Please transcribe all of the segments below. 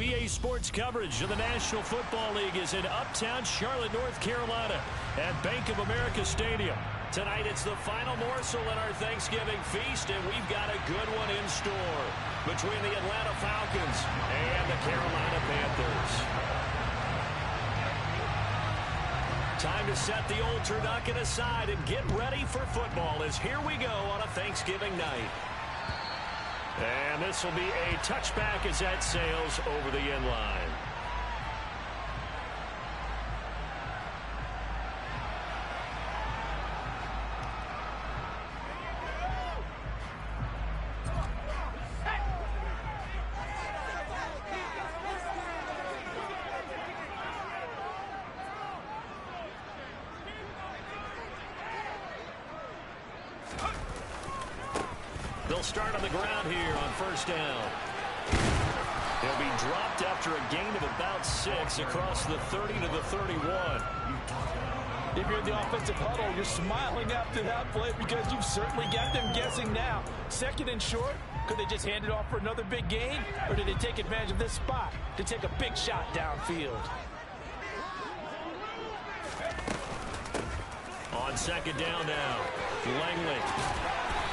WSBA Sports coverage of the National Football League is in uptown Charlotte, North Carolina at Bank of America Stadium. Tonight it's the final morsel in our Thanksgiving feast, and we've got a good one in store between the Atlanta Falcons and the Carolina Panthers. Time to set the old turducken aside and get ready for football, as here we go on a Thanksgiving night. And this will be a touchback as that sails over the end line. They'll start on the ground here on first down. They'll be dropped after a gain of about 6 across the 30 to the 31. If you're in the offensive huddle, you're smiling after that play because you've certainly got them guessing now. Second and short, could they just hand it off for another big gain? Or did they take advantage of this spot to take a big shot downfield? On second down now, Langley.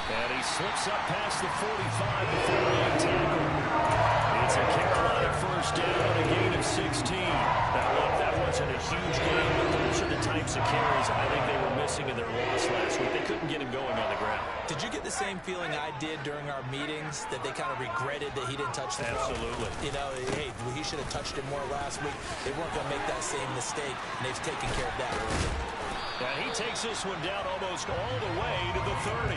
And he slips up past the 45 before being tackled. It's a Carolina first down, a gain of 16. Now, look, that wasn't a huge gain, but those are the types of carries I think they were missing in their loss last week. They couldn't get him going on the ground. Did you get the same feeling I did during our meetings, that they kind of regretted that he didn't touch the ball? Absolutely. You know, hey, he should have touched it more last week. They weren't going to make that same mistake, and they've taken care of that early. And he takes this one down almost all the way to the 30.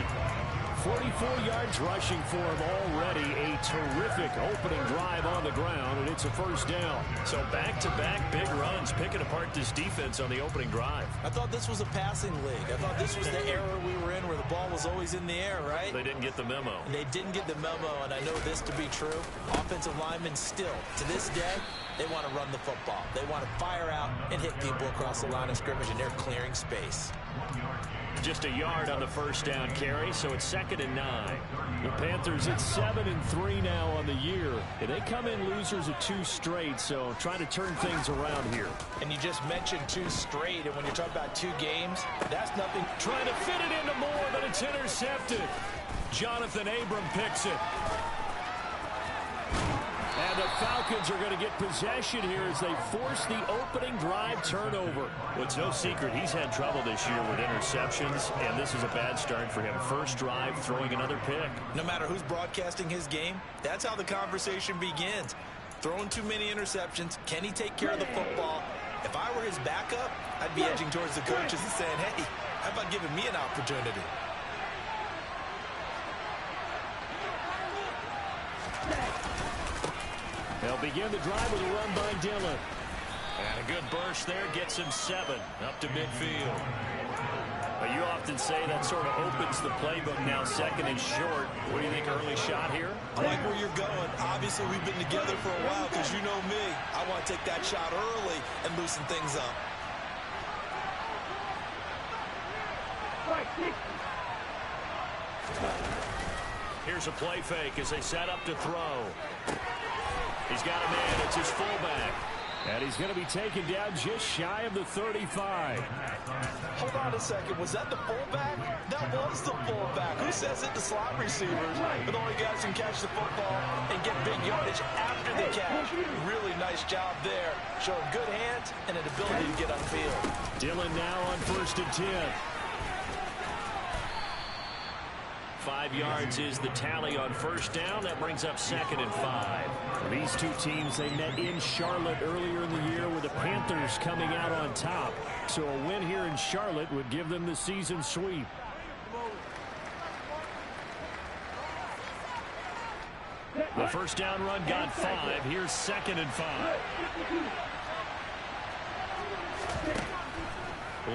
44 yards rushing for him already. A terrific opening drive on the ground, and it's a first down. So back-to-back big runs, picking apart this defense on the opening drive. I thought this was a passing league. I thought this was the era we were in where the ball was always in the air, right? They didn't get the memo. And they didn't get the memo, and I know this to be true. Offensive linemen still, to this day, they want to run the football. They want to fire out and hit people across the line of scrimmage, and they're clearing space. Just a yard on the first down carry, so it's 2nd and 9. The Panthers at 7-3 now on the year. And they come in losers of 2 straight, so trying to turn things around here. And you just mentioned 2 straight, and when you're talking about 2 games, that's nothing. Trying to fit it into more, but it's intercepted. Jonathan Abram picks it. And the Falcons are going to get possession here as they force the opening drive turnover. Well, it's no secret he's had trouble this year with interceptions, and this is a bad start for him. First drive, throwing another pick. No matter who's broadcasting his game, that's how the conversation begins. Throwing too many interceptions. Can he take care of the football? If I were his backup, I'd be edging towards the coaches and saying, hey, how about giving me an opportunity? They'll begin the drive with a run by Dillon. And a good burst there gets him 7 up to midfield. But you often say that sort of opens the playbook now, 2nd and short. What do you think, early shot here? I like where you're going. Obviously, we've been together for a while because you know me. I want to take that shot early and loosen things up. Here's a play fake as they set up to throw. He's got a man. It's his fullback. And he's going to be taken down just shy of the 35. Hold on a second. Was that the fullback? That was the fullback. Who says it? The slot receivers. But only guys can catch the football and get big yardage after the catch. Really nice job there. Showing good hands and an ability to get upfield. Dillon now on 1st and 10. 5 yards is the tally on first down. That brings up 2nd and 5. These 2 teams, they met in Charlotte earlier in the year with the Panthers coming out on top. So a win here in Charlotte would give them the season sweep. The first down run got 5. Here's 2nd and 5.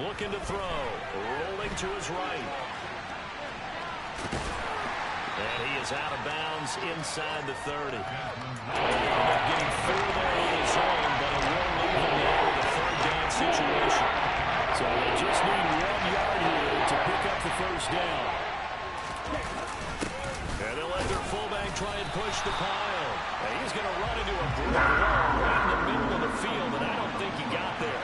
Looking to throw. Rolling to his right. And he is out of bounds inside the 30. Getting through there in his zone, but it won't leave him there with a 3rd down situation. So they just need 1 yard here to pick up the first down. And they'll let their fullback try and push the pile. And he's going to run into a brick wall right in the middle of the field, and I don't think he got there.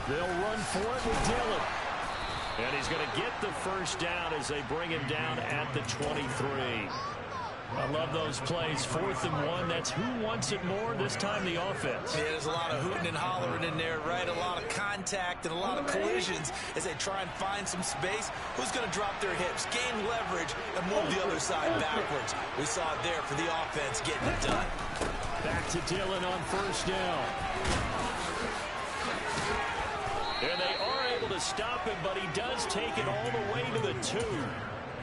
They'll run for it with Dillon. And he's going to get the first down as they bring him down at the 23. I love those plays. 4th and 1. That's who wants it more, this time the offense. Yeah, there's a lot of hooting and hollering in there, right? A lot of contact and a lot of collisions as they try and find some space. Who's going to drop their hips, gain leverage, and move the other side backwards? We saw it there for the offense getting it done. Back to Dillon on first down. And they are able to stop him, but he does take it all the way to the 2.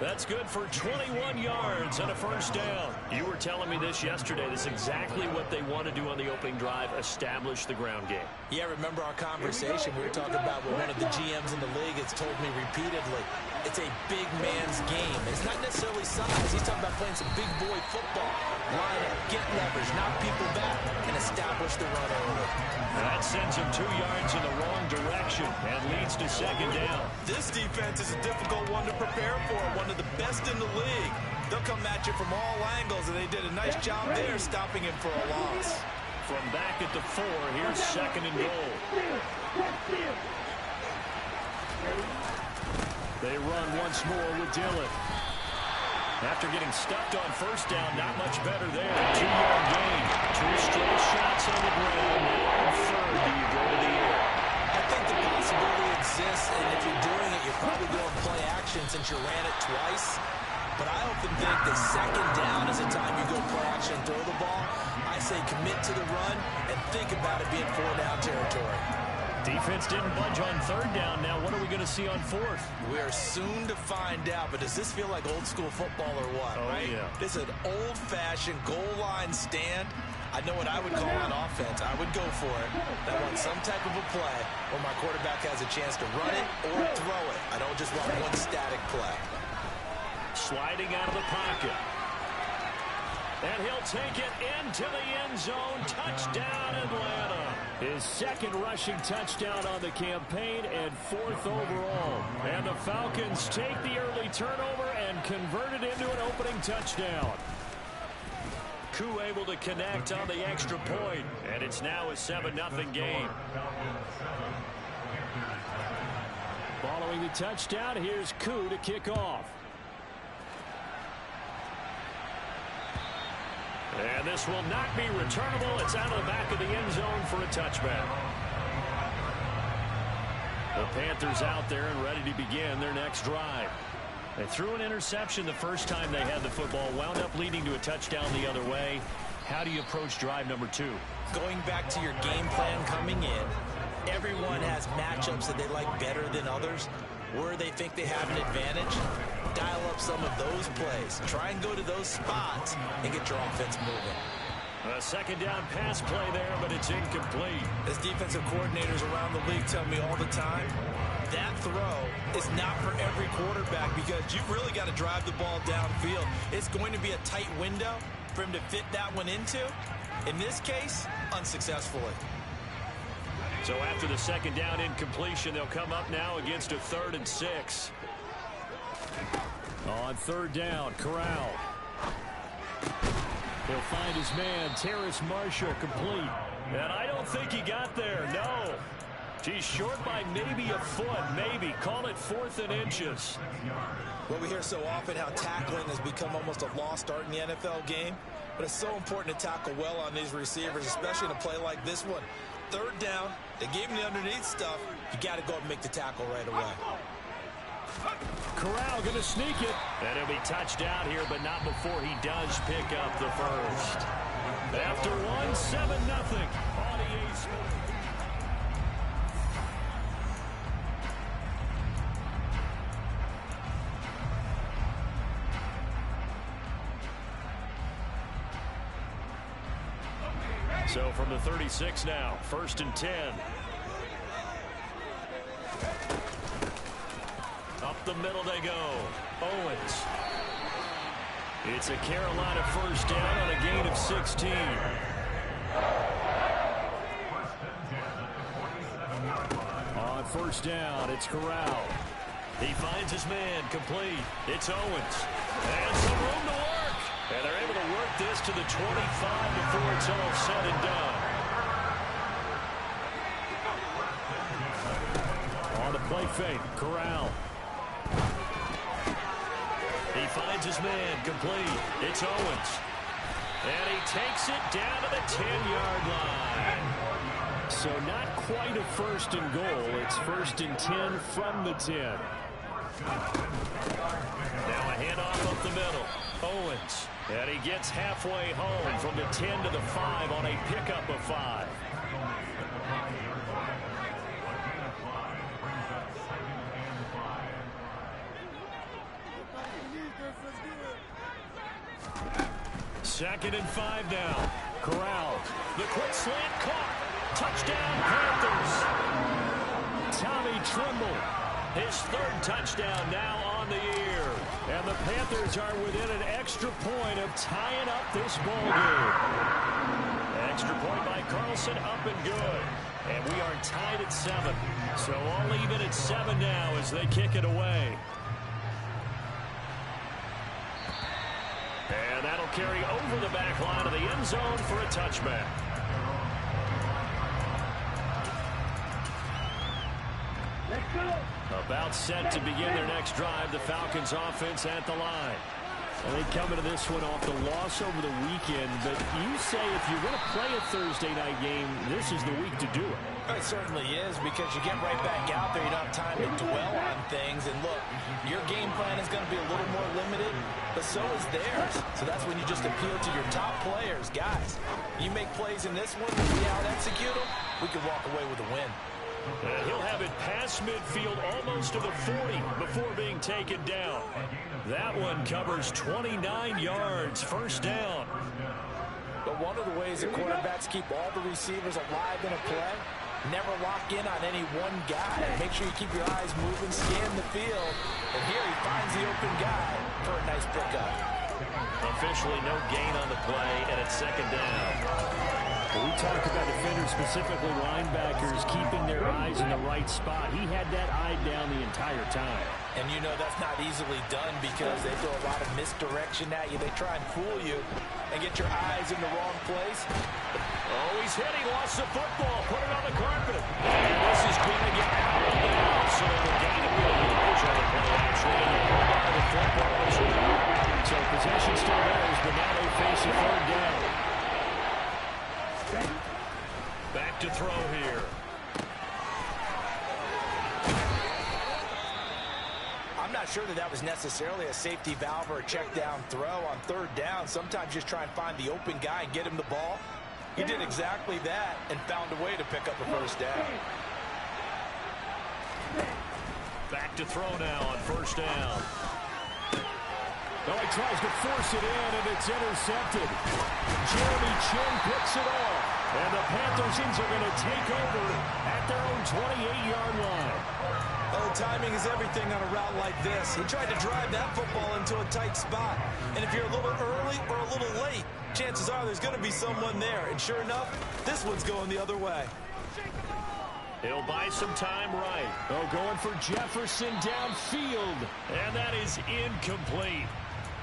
That's good for 21 yards and a first down. You were telling me this yesterday. This is exactly what they want to do on the opening drive, establish the ground game. Yeah, remember our conversation. We were talking about what one of the GMs in the league has told me repeatedly. It's a big man's game. It's not necessarily size. He's talking about playing some big boy football. Line up, get leverage, knock people back, and establish the run early. That sends him 2 yards in the wrong direction and leads to second down. This defense is a difficult one to prepare for, one of the best in the league. They'll come at you from all angles, and they did a nice job there stopping him for a loss. From back at the 4, here's second and goal. They run once more with Dillon. After getting stuffed on first down, not much better there. 2-yard gain. 2 straight shots on the ground. Now on third, do you go to the air? I think the possibility exists, and if you're doing it, you're probably going to play action since you ran it twice. But I often think the second down is the time you go play action and throw the ball. I say commit to the run and think about it being 4-down territory. Defense didn't budge on third down. Now what are we going to see on fourth? We're soon to find out, but does this feel like old school football or what? Oh, right? Yeah. This is an old-fashioned goal line stand. I know what I would call on offense. I would go for it. I want some type of a play where my quarterback has a chance to run it or throw it. I don't just want one static play. Sliding out of the pocket. And he'll take it into the end zone. Touchdown, Atlanta. His second rushing touchdown on the campaign and 4th overall. And the Falcons take the early turnover and convert it into an opening touchdown. Koo able to connect on the extra point. And it's now a 7-0 game. Following the touchdown, here's Koo to kick off. And this will not be returnable. It's out of the back of the end zone for a touchback. The Panthers out there and ready to begin their next drive. They threw an interception the first time they had the football, wound up leading to a touchdown the other way. How do you approach drive number 2? Going back to your game plan coming in, everyone has matchups that they like better than others, where they think they have an advantage. Dial up some of those plays. Try and go to those spots and get your offense moving. A second down pass play there, but it's incomplete. As defensive coordinators around the league tell me all the time, that throw is not for every quarterback because you've really got to drive the ball downfield. It's going to be a tight window for him to fit that one into. In this case, unsuccessfully. So after the second down incompletion, they'll come up now against a 3rd and 6. On third down, Corral. He'll find his man, Terrace Marshall, complete. And I don't think he got there, no. He's short by maybe a foot, maybe. Call it 4th and inches. Well, we hear so often how tackling has become almost a lost art in the NFL game. But it's so important to tackle well on these receivers, especially in a play like this one. Third down, they gave him the underneath stuff. You got to go and make the tackle right away. Corral going to sneak it. And he'll be touched out here, but not before he does pick up the first. After 7-0 on EA Sports. So from the 36 now, 1st and 10. Up the middle they go. Owens. It's a Carolina first down on a gain of 16. first down. It's Corral. He finds his man complete. It's Owens. And some room to work. And they're able to work this to the 25 before it's all said and done. On the play fake, Corral. He finds his man complete. It's Owens. And he takes it down to the 10-yard line. So not quite a first and goal. It's first and 10 from the 10. Now a handoff up the middle. Owens. And he gets halfway home from the 10 to the 5 on a pickup of 5. Second and 5 now. Corral. The quick slant caught. Touchdown, Panthers. Tommy Tremble. His third touchdown now on the year. And the Panthers are within an extra point of tying up this ball game. Extra point by Carlson, up and good. And we are tied at 7. So all even at 7 now as they kick it away. And that'll carry over the back line of the end zone for a touchback. About set to begin their next drive, the Falcons offense at the line. And they come into this one off the loss over the weekend, but you say if you're going to play a Thursday night game, this is the week to do it. It certainly is, because you get right back out there. You don't have time to dwell on things. And look, your game plan is going to be a little more limited, but so is theirs. So that's when you just appeal to your top players. Guys, you make plays in this one, we out-execute them, we can walk away with a win. And he'll have it past midfield almost to the 40 before being taken down. That one covers 29 yards, first down. But one of the ways that quarterbacks keep all the receivers alive in a play, never lock in on any one guy. Make sure you keep your eyes moving, scan the field. And here he finds the open guy for a nice pickup. Officially no gain on the play, and it's second down. We talked about defenders, specifically linebackers, keeping their eyes in the right spot. He had that eye down the entire time. And you know that's not easily done because they throw a lot of misdirection at you. They try and fool you and get your eyes in the wrong place. Oh, he's hit. He lost the football. Put it on the carpet. And this is going to get out of bounds. So the gain of the yards on the play, actually. And the football is well. So possession still theirs, but now they face a third down. Back to throw here. I'm not sure that was necessarily a safety valve or a check down throw on third down. Sometimes just try and find the open guy and get him the ball. He did exactly that and found a way to pick up a first down. Back to throw now on first down. Oh, he tries to force it in, and it's intercepted. Jeremy Chin picks it off. And the Panthers are going to take over at their own 28-yard line. Oh, timing is everything on a route like this. He tried to drive that football into a tight spot. And if you're a little early or a little late, chances are there's going to be someone there. And sure enough, this one's going the other way. He'll buy some time right. Oh, going for Jefferson downfield. And that is incomplete.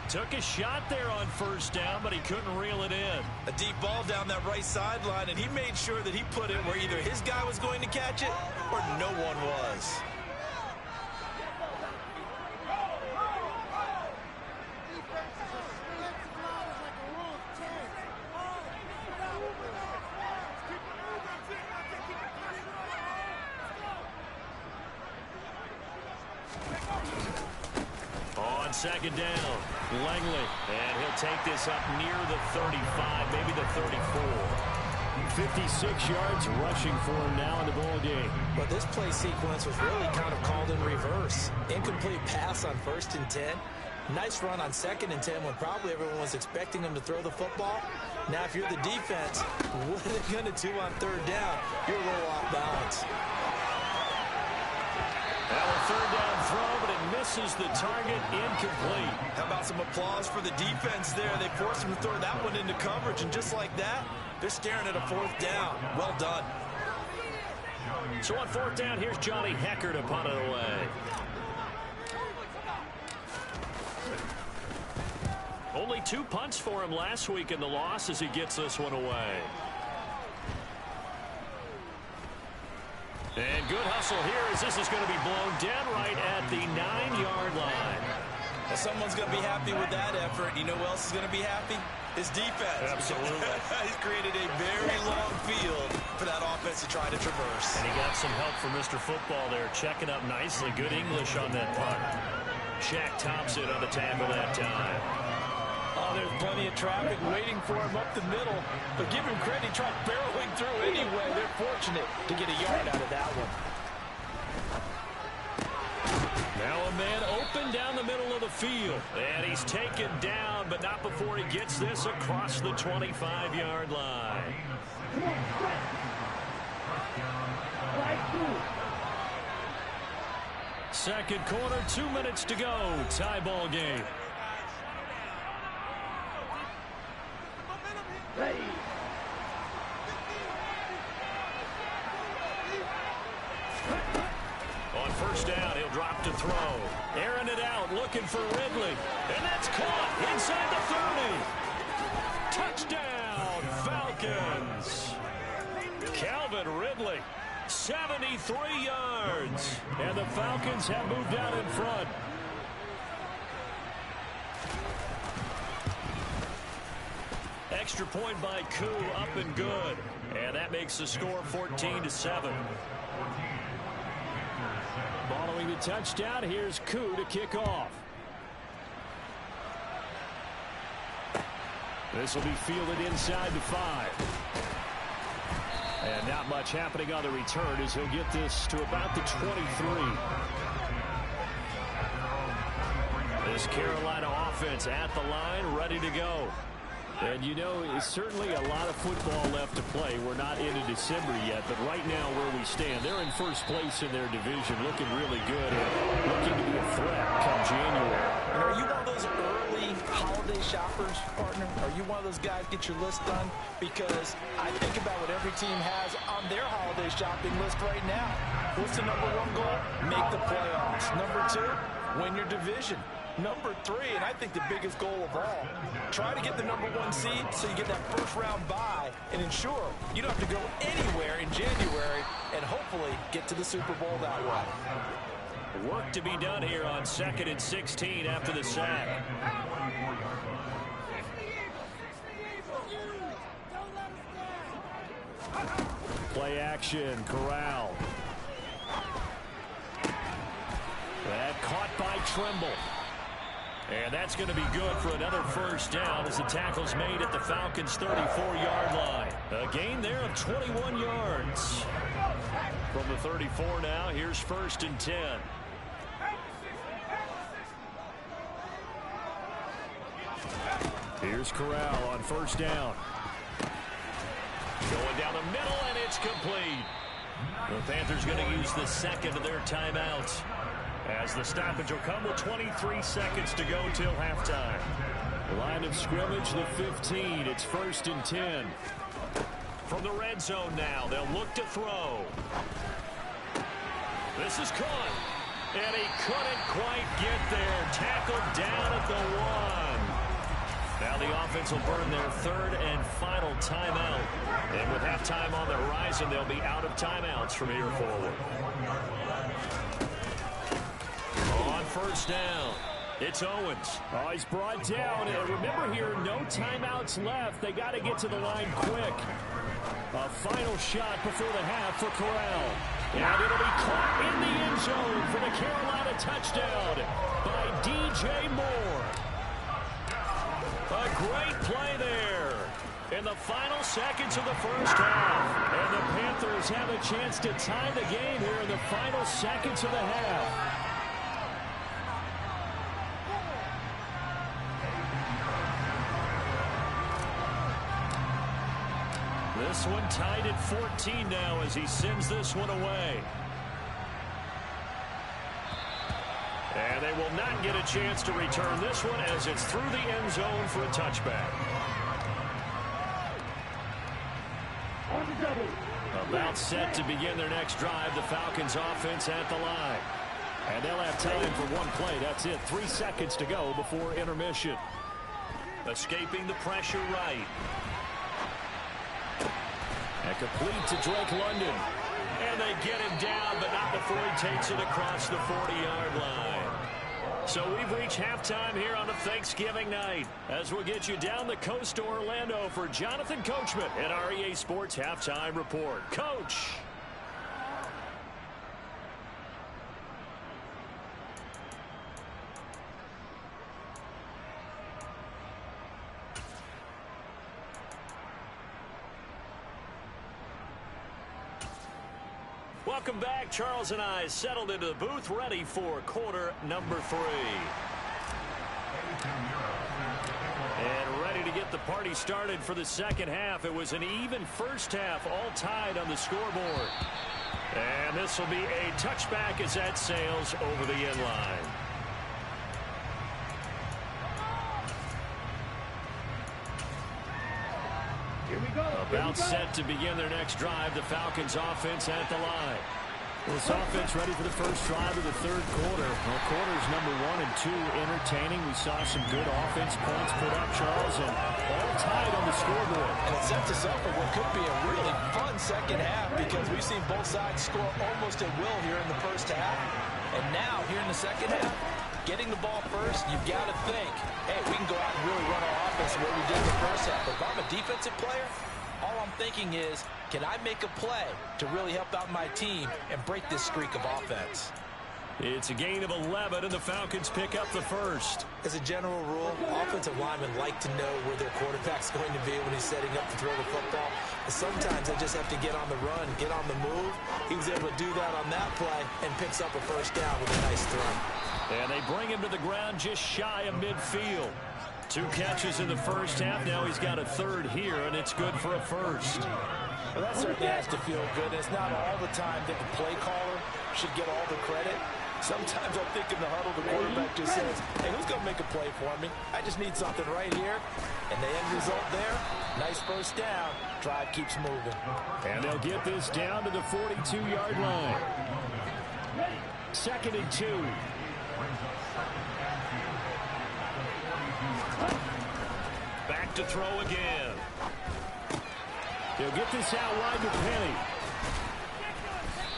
Took a shot there on first down, but he couldn't reel it in. A deep ball down that right sideline, and he made sure that he put it where either his guy was going to catch it or no one was. On second down, Langley, and he'll take this up near the 35, maybe the 34. 56 yards rushing for him now in the ball game. But this play sequence was really kind of called in reverse. Incomplete pass on 1st and 10. Nice run on 2nd and 10 when probably everyone was expecting him to throw the football. Now, if you're the defense, what are they going to do on 3rd down? You're a little off balance. Now a 3rd down throw, but it misses the target, incomplete. How about some applause for the defense there? They forced him to throw that one into coverage, and just like that, they're staring at a 4th down. Well done. So on fourth down, here's Johnny Hecker to punt it away. Only 2 punts for him last week in the loss as he gets this one away. And good hustle here as this is going to be blown dead right at the 9-yard line. Well, someone's going to be happy with that effort. You know who else is going to be happy? His defense. Absolutely. He's created a very long field for that offense to try to traverse. And he got some help from Mr. Football there, checking up nicely. Good English on that punt. Shaq Thompson on the tackle that time. Oh, there's plenty of traffic waiting for him up the middle. But give him credit, he tried barreling through anyway. They're fortunate to get a yard out of that one. Now a man open down the middle of the field. And he's taken down, but not before he gets this across the 25-yard line. Second quarter, 2 minutes to go. Tie ball game. On first down, he'll drop to throw. Airing it out, looking for Ridley. And that's caught inside the 30. Touchdown, Falcons. Calvin Ridley, 73 yards. And the Falcons have moved out in front. Extra point by Koo, up and good. And that makes the score 14-7. Following the touchdown, here's Koo to kick off. This will be fielded inside the 5. And not much happening on the return as he'll get this to about the 23. This Carolina offense at the line, ready to go. And you know, it's certainly a lot of football left to play. We're not into December yet, but right now where we stand, they're in first place in their division, looking really good and looking to be a threat come January. And are you one of those early holiday shoppers, partner? Are you one of those guys get your list done? Because I think about what every team has on their holiday shopping list right now. What's the number 1 goal? Make the playoffs. Number 2, win your division. Number 3, and I think the biggest goal of all, try to get the number 1 seed so you get that first round bye and ensure you don't have to go anywhere in January and hopefully get to the Super Bowl that way. Work to be done here on 2nd and 16 after the sack. Play action, Corral. That caught by Trimble. And that's going to be good for another first down as the tackle's made at the Falcons' 34-yard line. A gain there of 21 yards. From the 34 now, here's 1st and 10. Here's Corral on first down. Going down the middle, and it's complete. The Panthers going to use the second of their timeouts, as the stoppage will come with 23 seconds to go till halftime. Line of scrimmage, the 15. It's 1st and 10. From the red zone now, they'll look to throw. This is caught. And he couldn't quite get there. Tackled down at the 1. Now the offense will burn their 3rd and final timeout. And with halftime on the horizon, they'll be out of timeouts from here forward. On first down, it's Owens. Oh, he's brought down. And remember here, no timeouts left. They got to get to the line quick. A final shot before the half for Corral. And it'll be caught in the end zone for the Carolina touchdown by DJ Moore. A great play there in the final seconds of the first half. And the Panthers have a chance to tie the game here in the final seconds of the half. This one tied at 14 now as he sends this one away. And they will not get a chance to return this one as it's through the end zone for a touchback. A About set to begin their next drive. The Falcons offense at the line. And they'll have time for one play. That's it. 3 seconds to go before intermission. Escaping the pressure right. And complete to Drake London. And they get him down, but not before he takes it across the 40-yard line. So we've reached halftime here on a Thanksgiving night, as we'll get you down the coast to Orlando for Jonathan Coachman at our EA Sports Halftime Report. Coach. Welcome back. Charles and I settled into the booth, ready for quarter number 3. And ready to get the party started for the second half. It was an even first half, all tied on the scoreboard. And this will be a touchback as that sails over the end line. Here we go. About set to begin their next drive. The Falcons offense at the line. This offense ready for the first drive of the third quarter. Well, quarters number 1 and 2 entertaining. We saw some good offense points put up, Charles, and all tied on the scoreboard. And it sets us up for what could be a really fun second half, because we've seen both sides score almost at will here in the first half. And now, here in the second half, getting the ball first, you've got to think, hey, we can go out and really run our offense the way we did in the first half. But if I'm a defensive player, all I'm thinking is, can I make a play to really help out my team and break this streak of offense? It's a gain of 11, and the Falcons pick up the first. As a general rule, offensive linemen like to know where their quarterback's going to be when he's setting up to throw the football. But sometimes they just have to get on the run, get on the move. He was able to do that on that play and picks up a first down with a nice throw. And they bring him to the ground just shy of midfield. 2 catches in the first half. Now he's got a third here, and it's good for a first. Well, that certainly has to feel good. It's not all the time that the play caller should get all the credit. Sometimes I think in the huddle, the quarterback just says, hey, who's going to make a play for me? I just need something right here. And the end result there, nice first down. Drive keeps moving. And they'll get this down to the 42-yard line. 2nd and 2. Back to throw again. He'll get this out wide to Penny.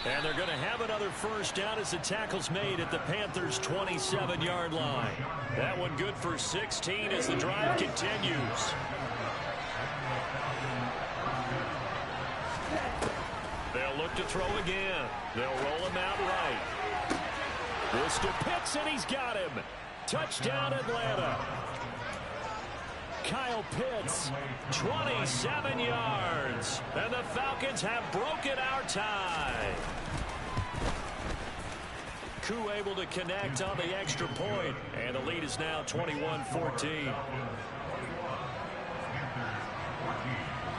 And they're going to have another first down as the tackle's made at the Panthers' 27-yard line. That one good for 16 as the drive continues. They'll look to throw again. They'll roll him out right. This to Pitts, and he's got him. Touchdown, Atlanta. Kyle Pitts, 27 yards. And the Falcons have broken our tie. Koo able to connect on the extra point. And the lead is now 21-14.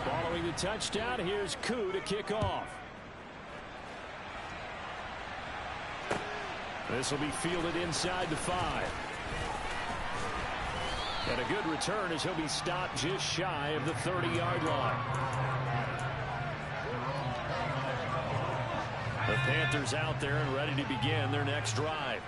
Following the touchdown, here's Koo to kick off. This will be fielded inside the 5. And a good return as he'll be stopped just shy of the 30-yard line. The Panthers out there and ready to begin their next drive.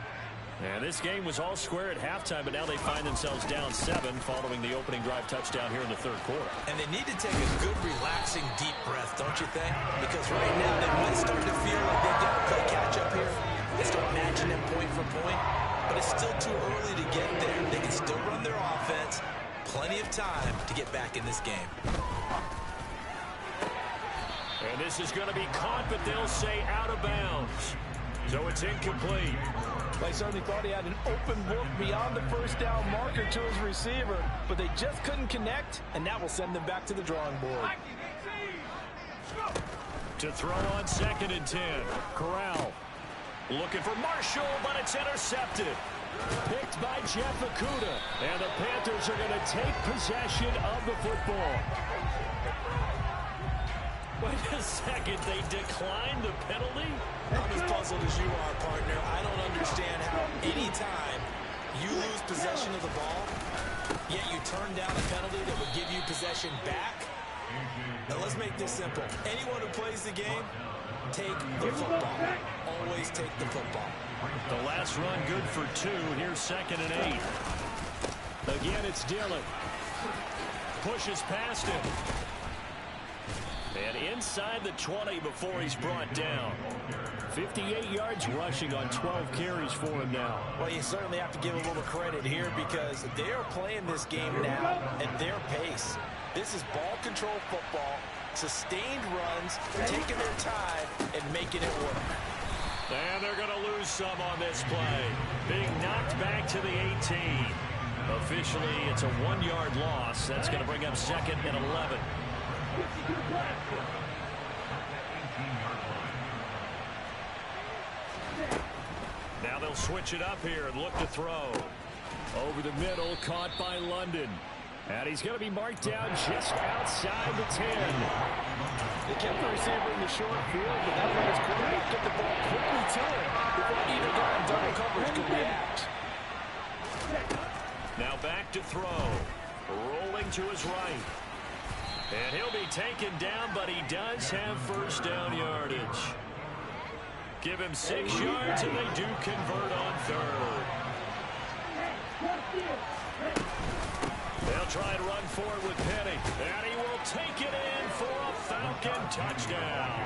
And this game was all square at halftime, but now they find themselves down 7 following the opening drive touchdown here in the third quarter. And they need to take a good, relaxing, deep breath, don't you think? Because right now they might start to feel like they've got to play catch-up here. They start matching them point for point. But it's still too early to get there. They can still run their offense. Plenty of time to get back in this game. And this is going to be caught, but they'll say out of bounds. So it's incomplete. They certainly thought he had an open look beyond the first down marker to his receiver, but they just couldn't connect, and that will send them back to the drawing board. To throw on 2nd and 10. Corral. Looking for Marshall, but it's intercepted. Picked by Jeff Okudah. And the Panthers are going to take possession of the football. Wait a second, they declined the penalty? I'm as puzzled as you are, partner. I don't understand how any time you lose possession of the ball, yet you turn down a penalty that would give you possession back. Now let's make this simple. Anyone who plays the game, take the football. Always take the football. The last run good for 2. Here's 2nd and 8. Again, it's Dillon. Pushes past him. And inside the 20 before he's brought down. 58 yards rushing on 12 carries for him now. Well, you certainly have to give a little credit here because they are playing this game now at their pace. This is ball control football, sustained runs, taking their time and making it work. And they're going to lose some on this play. Being knocked back to the 18. Officially, it's a 1-yard loss. That's going to bring up 2nd and 11. Now they'll switch it up here and look to throw. Over the middle, caught by London. And he's going to be marked down just outside the 10. They kept the receiver in the short field, but that let his quarterback get the ball quickly to him before either guy in double coverage could react. Now back to throw. Rolling to his right. And he'll be taken down, but he does have first down yardage. Give him 6 yards, and they do convert on 3rd. They'll try and run forward with Penny. And he will take it in for a Falcon touchdown.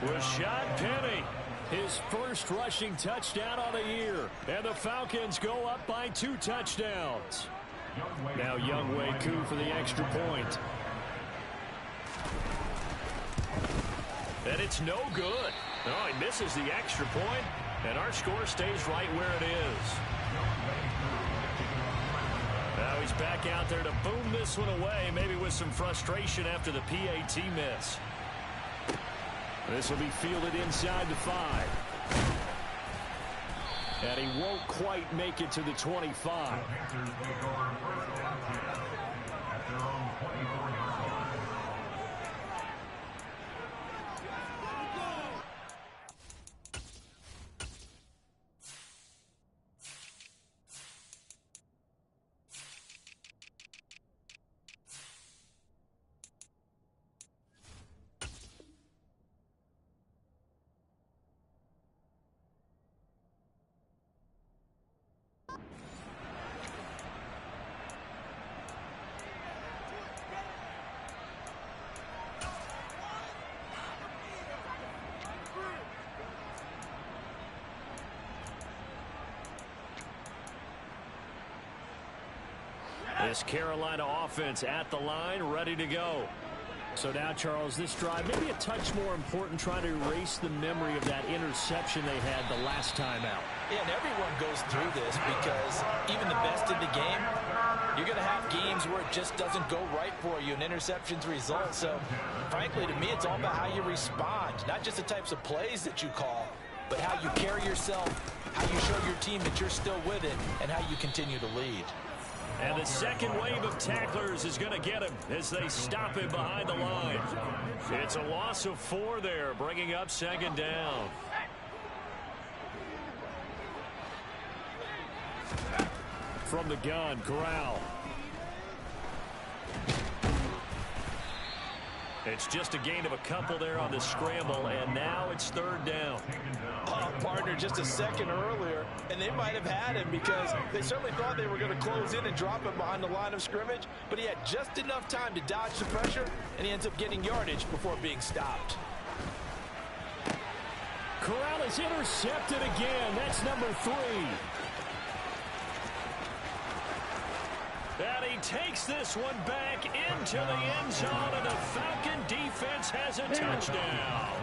Rashad Penny, his first rushing touchdown on the year. And the Falcons go up by 2 touchdowns. Now Younghoe Koo for the extra point. And it's no good. Oh, he misses the extra point, and our score stays right where it is. Now he's back out there to boom this one away, maybe with some frustration after the PAT miss. This will be fielded inside the 5. And he won't quite make it to the 25. This Carolina offense at the line, ready to go. So now, Charles, this drive maybe a touch more important, trying to erase the memory of that interception they had the last time out. Yeah, and everyone goes through this because even the best in the game, you're going to have games where it just doesn't go right for you, and interceptions result. So, frankly, to me, it's all about how you respond, not just the types of plays that you call, but how you carry yourself, how you show your team that you're still with it, and how you continue to lead. And the second wave of tacklers is going to get him as they stop him behind the line. It's a loss of 4 there, bringing up 2nd down. From the gun, Corral. It's just a gain of a couple there on the scramble, and now it's 3rd down. Oh, partner, just a second earlier, and they might have had him because they certainly thought they were going to close in and drop him behind the line of scrimmage, but he had just enough time to dodge the pressure, and he ends up getting yardage before being stopped. Corral is intercepted again. That's number 3. And he takes this one back into the end zone, and the Falcon defense has a touchdown.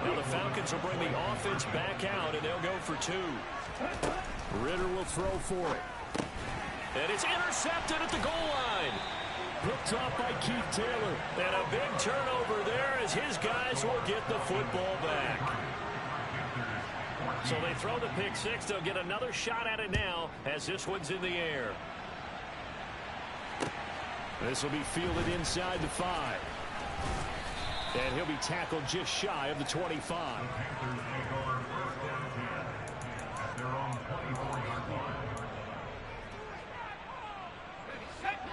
Now the Falcons will bring the offense back out, and they'll go for 2. Ritter will throw for it. And it's intercepted at the goal line. Picked off by Keith Taylor. And a big turnover there as his guys will get the football back. So they throw the pick 6. They'll get another shot at it now as this one's in the air. This will be fielded inside the 5. And he'll be tackled just shy of the 25.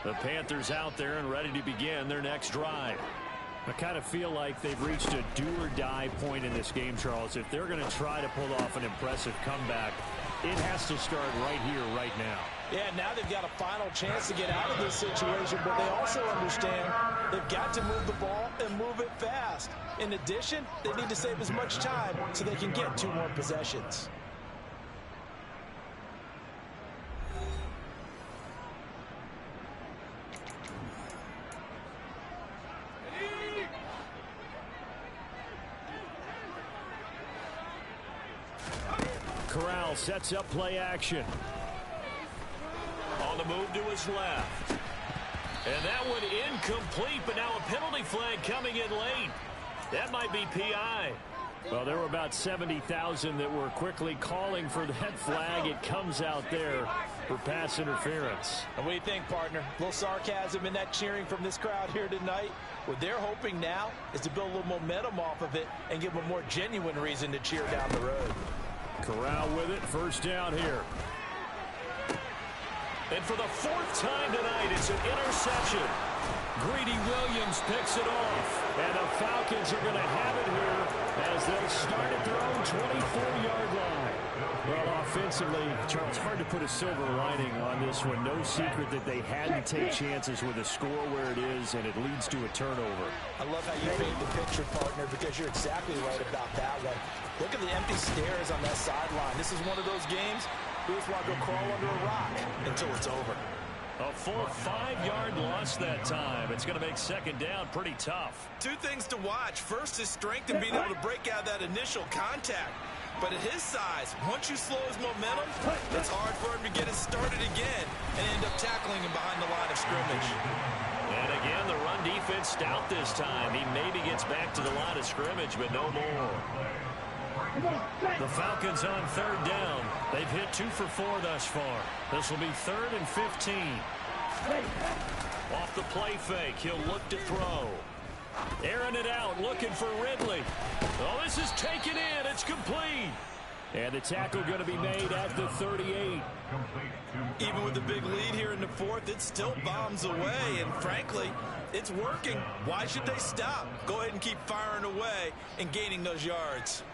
The Panthers out there and ready to begin their next drive. I kind of feel like they've reached a do-or-die point in this game, Charles. If they're going to try to pull off an impressive comeback, it has to start right here, right now. Yeah, now they've got a final chance to get out of this situation, but they also understand they've got to move the ball and move it fast. In addition, they need to save as much time so they can get 2 more possessions. Corral sets up play action. On the move to his left. And that one incomplete, but now a penalty flag coming in late. That might be PI. Well, there were about 70,000 that were quickly calling for that flag. It comes out there for pass interference. And what do you think, partner? A little sarcasm in that cheering from this crowd here tonight. What they're hoping now is to build a little momentum off of it and give them a more genuine reason to cheer down the road. Corral with it, first down here. And for the 4th time tonight, it's an interception. Greedy Williams picks it off. And the Falcons are going to have it here as they'll start at their own 24-yard line. Well, offensively, Charles, hard to put a silver lining on this one. No secret that they had to take chances with a score where it is, and it leads to a turnover. I love how you paint the picture, partner, because you're exactly right about that one. Look at the empty stares on that sideline. This is one of those games we just want to go crawl under a rock until it's over. A full 5-yard loss that time. It's going to make second down pretty tough. 2 things to watch. First, his strength in being able to break out that initial contact. But at his size, once you slow his momentum, it's hard for him to get it started again and end up tackling him behind the line of scrimmage. And again, the run defense stout this time. He maybe gets back to the line of scrimmage, but no more. The Falcons on 3rd down. They've hit 2 for 4 thus far. This will be 3rd and 15. Off the play fake, he'll look to throw. Airing it out, looking for Ridley. Oh, this is taken in. It's complete. And the tackle going to be made at the 38. Even with the big lead here in the 4th, it still bombs away. And frankly, it's working. Why should they stop? Go ahead and keep firing away and gaining those yards.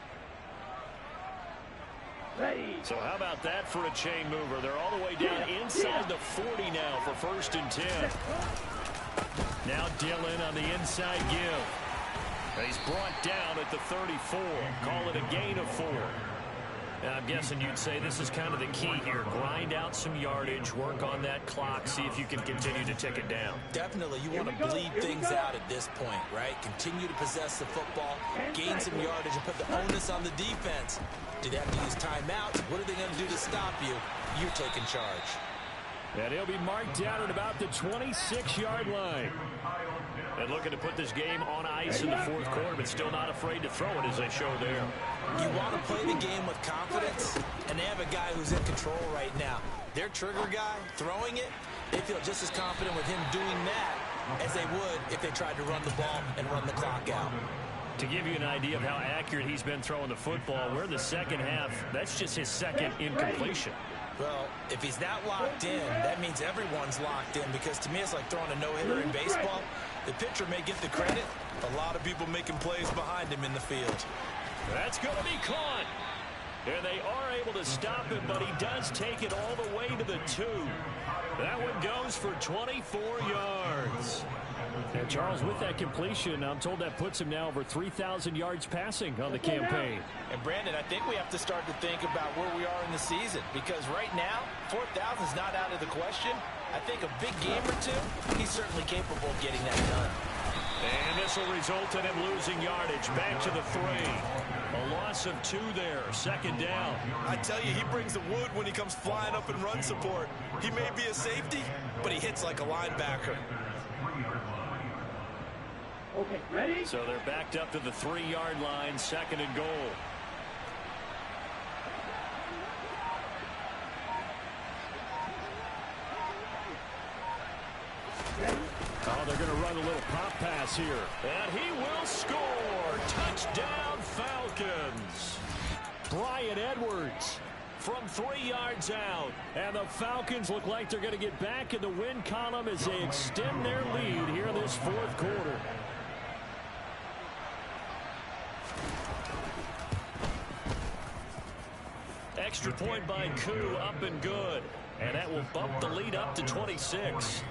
So how about that for a chain mover? They're all the way down inside the 40 now for 1st and 10. Now Dillon on the inside give. He's brought down at the 34. Call it a gain of 4. And I'm guessing you'd say this is kind of the key here. Grind out some yardage, work on that clock, see if you can continue to tick it down. Definitely. You want to bleed things out at this point, right? Continue to possess the football, gain some yardage, and put the onus on the defense. Do they have to use timeouts? What are they going to do to stop you? You're taking charge. And he'll be marked down at about the 26-yard line. And looking to put this game on ice in the 4th quarter, but still not afraid to throw it as they show there. You want to play the game with confidence, and they have a guy who's in control right now. Their trigger guy, throwing it, they feel just as confident with him doing that as they would if they tried to run the ball and run the clock out. To give you an idea of how accurate he's been throwing the football, we're in the second half. That's just his 2nd incompletion. Well, if he's that locked in, that means everyone's locked in, because to me it's like throwing a no-hitter in baseball. The pitcher may get the credit, a lot of people making plays behind him in the field. That's going to be caught. And they are able to stop him, but he does take it all the way to the 2. That one goes for 24 yards. And Charles, with that completion, I'm told that puts him now over 3,000 yards passing on the campaign. And Brandon, I think we have to start to think about where we are in the season, because right now, 4,000 is not out of the question. I think a big game or 2, he's certainly capable of getting that done. And this will result in him losing yardage. Back to the 3. A loss of 2 there. 2nd down. I tell you, he brings the wood when he comes flying up in run support. He may be a safety, but he hits like a linebacker. Okay, ready? So they're backed up to the 3-yard line. 2nd and goal. Oh, they're going to run a little pop pass here. And he will score. Touchdown, Falcons. Bryan Edwards. from 3 yards out. And the Falcons look like they're going to get back in the win column as they extend their lead here in this fourth quarter. Extra point by Koo, up and good. And that will bump the lead up to 26.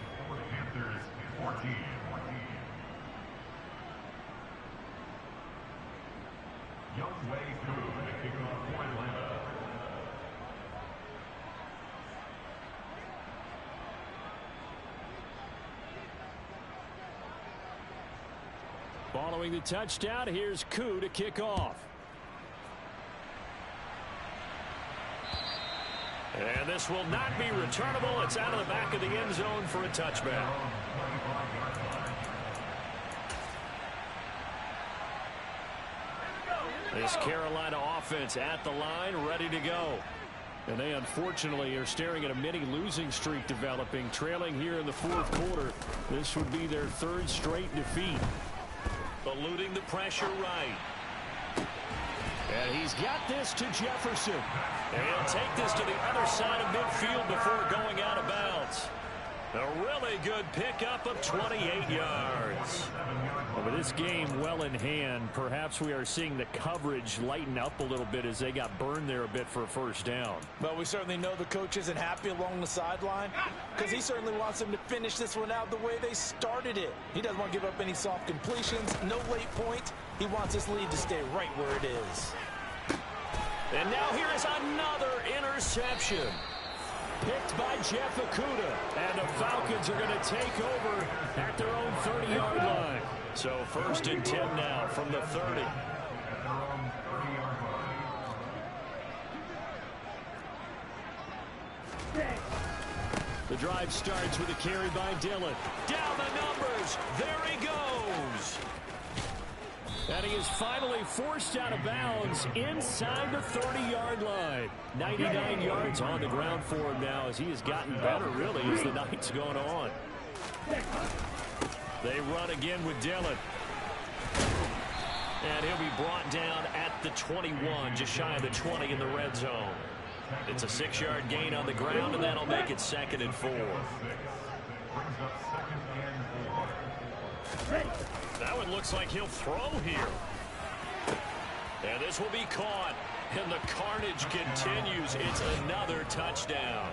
Following the touchdown, here's Koo to kick off. And this will not be returnable. It's out of the back of the end zone for a touchback. This Carolina offense at the line, ready to go. And they unfortunately are staring at a mini losing streak developing, trailing here in the fourth quarter. This would be their third straight defeat. Eluding the pressure right. And he's got this to Jefferson. And he'll take this to the other side of midfield before going out of bounds. A really good pickup of 28 yards. Well, with this game well in hand, perhaps we are seeing the coverage lighten up a little bit as they got burned there a bit for a first down. Well, we certainly know the coach isn't happy along the sideline because he certainly wants them to finish this one out the way they started it. He doesn't want to give up any soft completions, no late points. He wants his lead to stay right where it is. And now here is another interception. Picked by Jeff Okudah. And the Falcons are going to take over at their own 30-yard line. So 1st and 10 now from the 30. The drive starts with a carry by Dillon. Down the numbers. There he goes. And he is finally forced out of bounds inside the 30-yard line. 99 yards on the ground for him now as he has gotten better, really, as the night's gone on. They run again with Dillon. And he'll be brought down at the 21, just shy of the 20 in the red zone. It's a 6-yard gain on the ground, and that'll make it 2nd and 4. That one looks like he'll throw here. And this will be caught. And the carnage continues. It's another touchdown.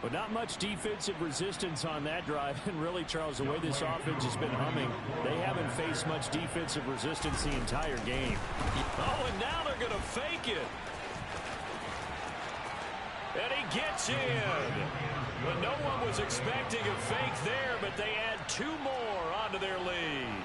But not much defensive resistance on that drive. And really, Charles, the way this offense has been humming, they haven't faced much defensive resistance the entire game. Oh, and now they're going to fake it. And he gets in. But no one was expecting a fake there, but they add 2 more onto their lead.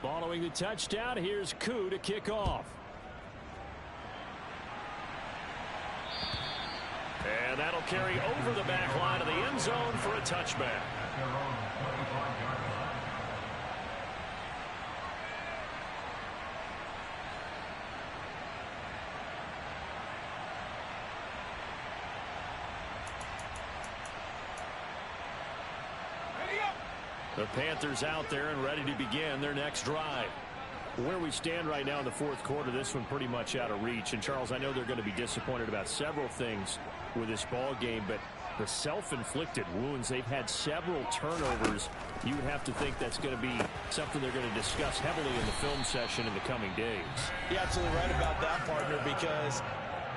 Following the touchdown, here's Koo to kick off. And that'll carry over the back line of the end zone for a touchback. The Panthers out there and ready to begin their next drive. Where we stand right now in the fourth quarter, this one pretty much out of reach. And, Charles, I know they're going to be disappointed about several things with this ball game, but the self-inflicted wounds, they've had several turnovers. You would have to think that's going to be something they're going to discuss heavily in the film session in the coming days. You're absolutely right about that, partner, because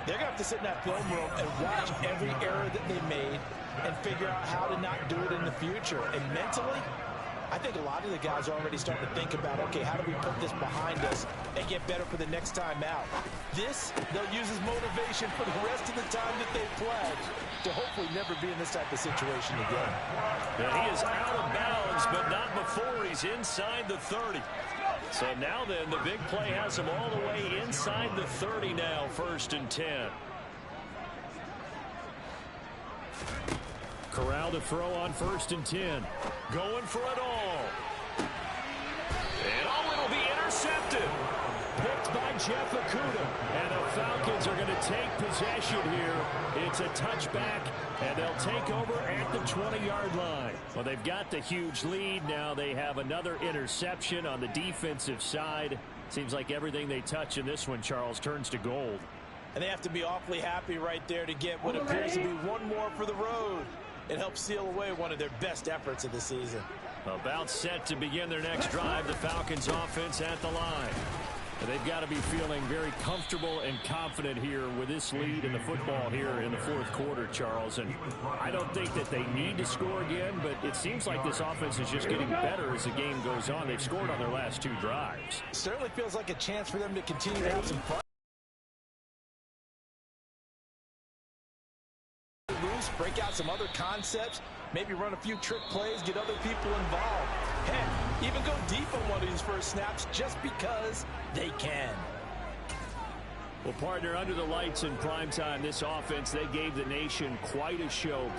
they're going to have to sit in that film room and watch every error that they made and figure out how to not do it in the future. And mentally, I think a lot of the guys are already starting to think about, okay, how do we put this behind us and get better for the next time out? This, they'll use as motivation for the rest of the time that they've played to hopefully never be in this type of situation again. And he is out of bounds, but not before he's inside the 30. So now then, the big play has him all the way inside the 30 now, 1st and 10. Corral to throw on 1st and 10. Going for it all. And it'll be intercepted. intercepted. Picked by Jeff Okudah. And the Falcons are going to take possession here. It's a touchback, and they'll take over at the 20-yard line. Well, they've got the huge lead. Now they have another interception on the defensive side. Seems like everything they touch in this one, Charles, turns to gold. And they have to be awfully happy right there to get what appears to be one more for the road. It helps seal away one of their best efforts of the season. About set to begin their next drive. The Falcons offense at the line. They've got to be feeling very comfortable and confident here with this lead in the football here in the fourth quarter, Charles. And I don't think that they need to score again, but it seems like this offense is just getting better as the game goes on. They've scored on their last 2 drives. Certainly feels like a chance for them to continue to have some fun. Loose, break out some other concepts, maybe run a few trick plays, get other people involved. Heck, even go deep on one of these first snaps just because they can. Well, partner, under the lights in primetime, this offense, they gave the nation quite a show.